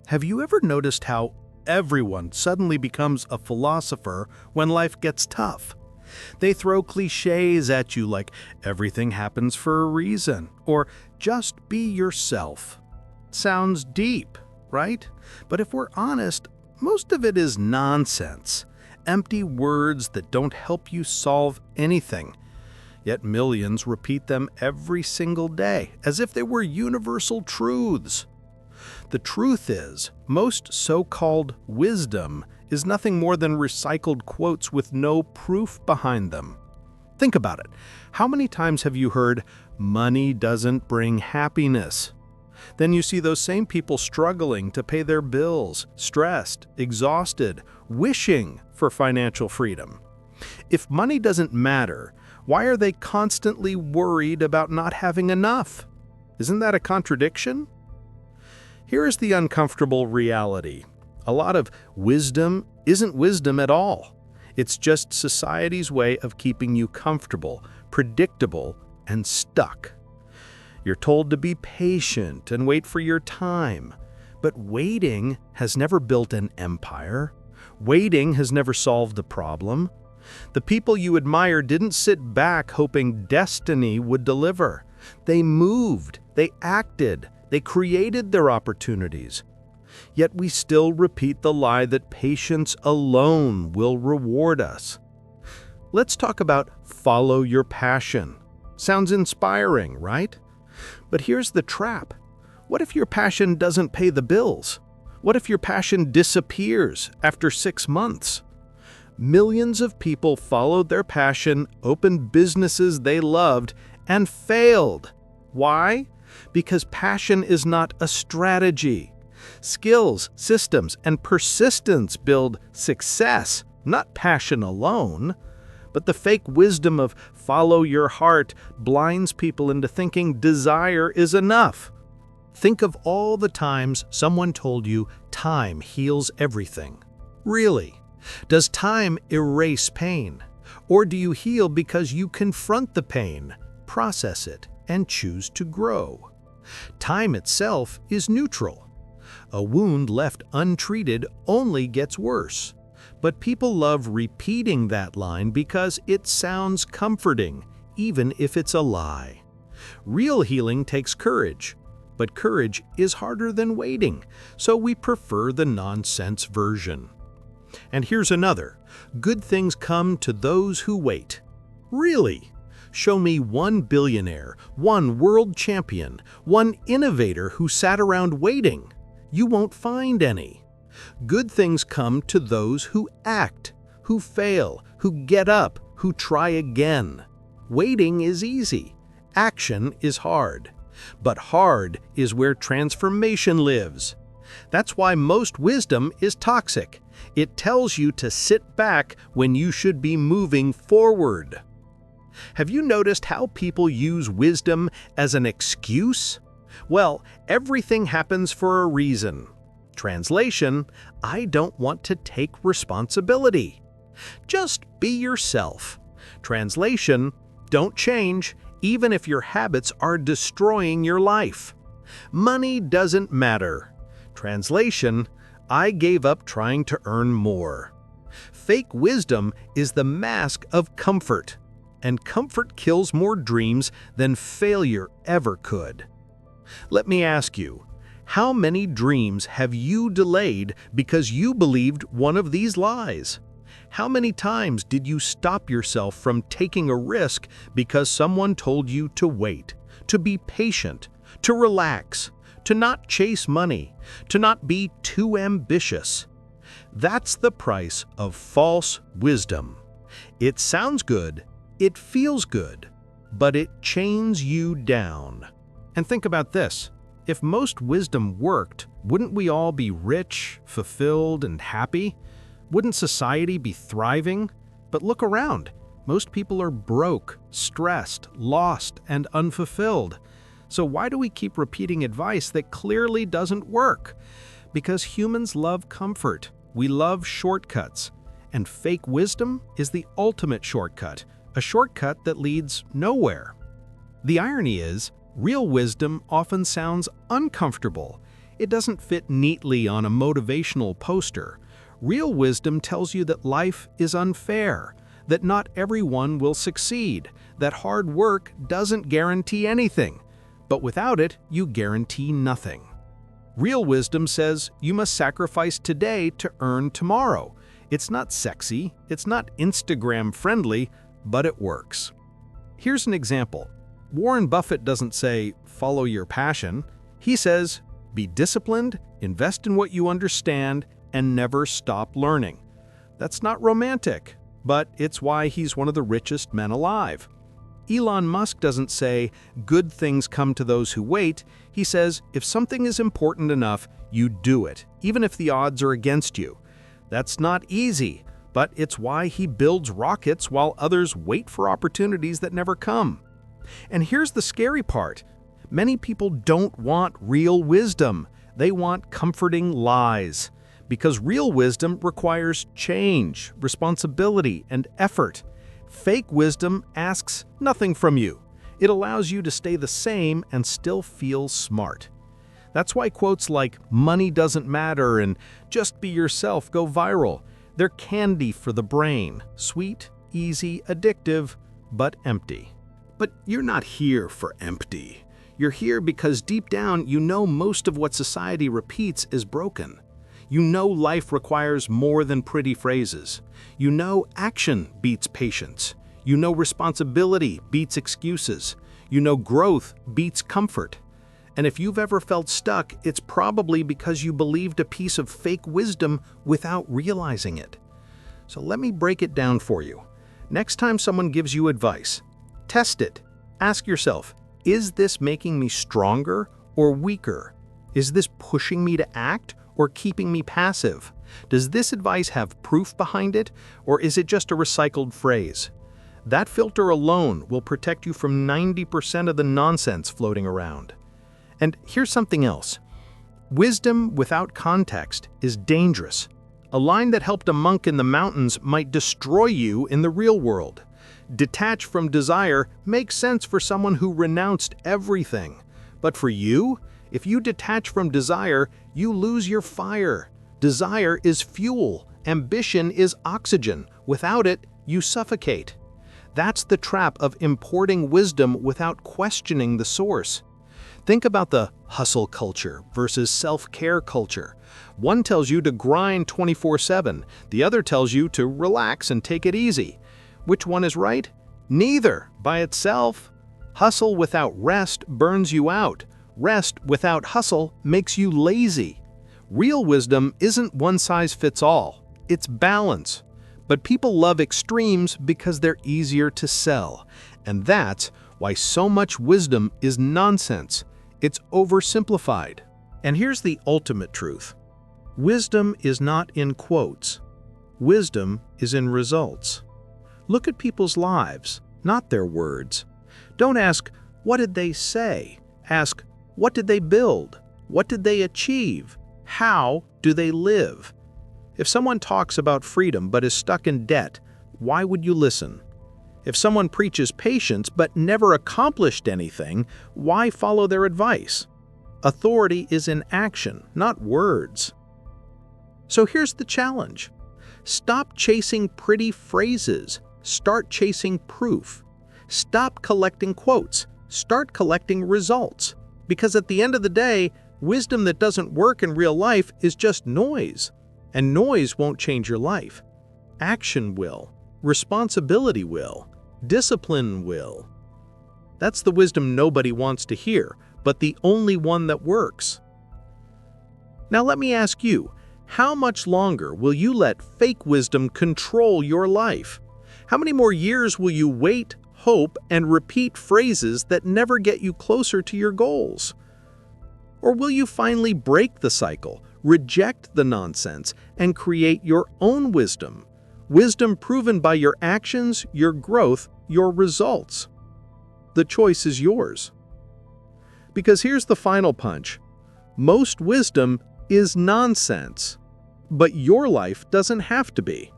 Have you ever noticed how everyone suddenly becomes a philosopher when life gets tough? They throw cliches at you like everything happens for a reason or just be yourself. Sounds deep, right? But if we're honest, most of it is nonsense. Empty words that don't help you solve anything. Yet millions repeat them every single day, as if they were universal truths. The truth is, most so-called wisdom is nothing more than recycled quotes with no proof behind them. Think about it. How many times have you heard, "Money doesn't bring happiness"? Then you see those same people struggling to pay their bills, stressed, exhausted, wishing for financial freedom. If money doesn't matter, why are they constantly worried about not having enough? Isn't that a contradiction? Here is the uncomfortable reality. A lot of wisdom isn't wisdom at all. It's just society's way of keeping you comfortable, predictable, and stuck. You're told to be patient and wait for your time. But waiting has never built an empire. Waiting has never solved a problem. The people you admire didn't sit back hoping destiny would deliver. They moved, they acted, they created their opportunities. Yet we still repeat the lie that patience alone will reward us. Let's talk about follow your passion. Sounds inspiring, right? But here's the trap. What if your passion doesn't pay the bills? What if your passion disappears after 6 months? Millions of people followed their passion, opened businesses they loved, and failed. Why? Because passion is not a strategy. Skills, systems, and persistence build success, not passion alone. But the fake wisdom of follow your heart blinds people into thinking desire is enough. Think of all the times someone told you time heals everything. Really? Does time erase pain? Or do you heal because you confront the pain, process it, and choose to grow? Time itself is neutral. A wound left untreated only gets worse. But people love repeating that line because it sounds comforting, even if it's a lie. Real healing takes courage, but courage is harder than waiting, so we prefer the nonsense version. And here's another. Good things come to those who wait. Really? Show me one billionaire, one world champion, one innovator who sat around waiting. You won't find any. Good things come to those who act, who fail, who get up, who try again. Waiting is easy. Action is hard. But hard is where transformation lives. That's why most wisdom is toxic. It tells you to sit back when you should be moving forward. Have you noticed how people use wisdom as an excuse? Well, everything happens for a reason. Translation, I don't want to take responsibility. Just be yourself. Translation, don't change, even if your habits are destroying your life. Money doesn't matter. Translation, I gave up trying to earn more. Fake wisdom is the mask of comfort, and comfort kills more dreams than failure ever could. Let me ask you, how many dreams have you delayed because you believed one of these lies? How many times did you stop yourself from taking a risk because someone told you to wait, to be patient, to relax, to not chase money, to not be too ambitious? That's the price of false wisdom. It sounds good, it feels good, but it chains you down. And think about this. If most wisdom worked, wouldn't we all be rich, fulfilled, and happy? Wouldn't society be thriving? But look around. Most people are broke, stressed, lost, and unfulfilled. So why do we keep repeating advice that clearly doesn't work? Because humans love comfort. We love shortcuts. And fake wisdom is the ultimate shortcut, a shortcut that leads nowhere. The irony is, real wisdom often sounds uncomfortable. It doesn't fit neatly on a motivational poster. Real wisdom tells you that life is unfair, that not everyone will succeed, that hard work doesn't guarantee anything, but without it, you guarantee nothing. Real wisdom says you must sacrifice today to earn tomorrow. It's not sexy, it's not Instagram-friendly, but it works. Here's an example. Warren Buffett doesn't say, follow your passion. He says, be disciplined, invest in what you understand, and never stop learning. That's not romantic, but it's why he's one of the richest men alive. Elon Musk doesn't say, good things come to those who wait. He says, if something is important enough, you do it, even if the odds are against you. That's not easy, but it's why he builds rockets while others wait for opportunities that never come. And here's the scary part. Many people don't want real wisdom. They want comforting lies. Because real wisdom requires change, responsibility, and effort. Fake wisdom asks nothing from you. It allows you to stay the same and still feel smart. That's why quotes like, money doesn't matter and just be yourself go viral. They're candy for the brain. Sweet, easy, addictive, but empty. But you're not here for empty. You're here because deep down you know most of what society repeats is broken. You know life requires more than pretty phrases. You know action beats patience. You know responsibility beats excuses. You know growth beats comfort. And if you've ever felt stuck, it's probably because you believed a piece of fake wisdom without realizing it. So let me break it down for you. Next time someone gives you advice, test it. Ask yourself, is this making me stronger or weaker? Is this pushing me to act or keeping me passive? Does this advice have proof behind it, or is it just a recycled phrase? That filter alone will protect you from 90% of the nonsense floating around. And here's something else. Wisdom without context is dangerous. A line that helped a monk in the mountains might destroy you in the real world. Detach from desire makes sense for someone who renounced everything. But for you, if you detach from desire, you lose your fire. Desire is fuel. Ambition is oxygen. Without it, you suffocate. That's the trap of importing wisdom without questioning the source. Think about the hustle culture versus self-care culture. One tells you to grind 24/7. The other tells you to relax and take it easy. Which one is right? Neither, by itself. Hustle without rest burns you out. Rest without hustle makes you lazy. Real wisdom isn't one size fits all. It's balance. But people love extremes because they're easier to sell. And that's why so much wisdom is nonsense. It's oversimplified. And here's the ultimate truth. Wisdom is not in quotes. Wisdom is in results. Look at people's lives, not their words. Don't ask, what did they say? Ask, what did they build? What did they achieve? How do they live? If someone talks about freedom but is stuck in debt, why would you listen? If someone preaches patience but never accomplished anything, why follow their advice? Authority is in action, not words. So here's the challenge. Stop chasing pretty phrases. Start chasing proof. Stop collecting quotes. Start collecting results. Because at the end of the day, wisdom that doesn't work in real life is just noise. And noise won't change your life. Action will. Responsibility will. Discipline will. That's the wisdom nobody wants to hear, but the only one that works. Now let me ask you, how much longer will you let fake wisdom control your life? How many more years will you wait, hope, and repeat phrases that never get you closer to your goals? Or will you finally break the cycle, reject the nonsense, and create your own wisdom? Wisdom proven by your actions, your growth, your results. The choice is yours. Because here's the final punch. Most wisdom is nonsense, but your life doesn't have to be.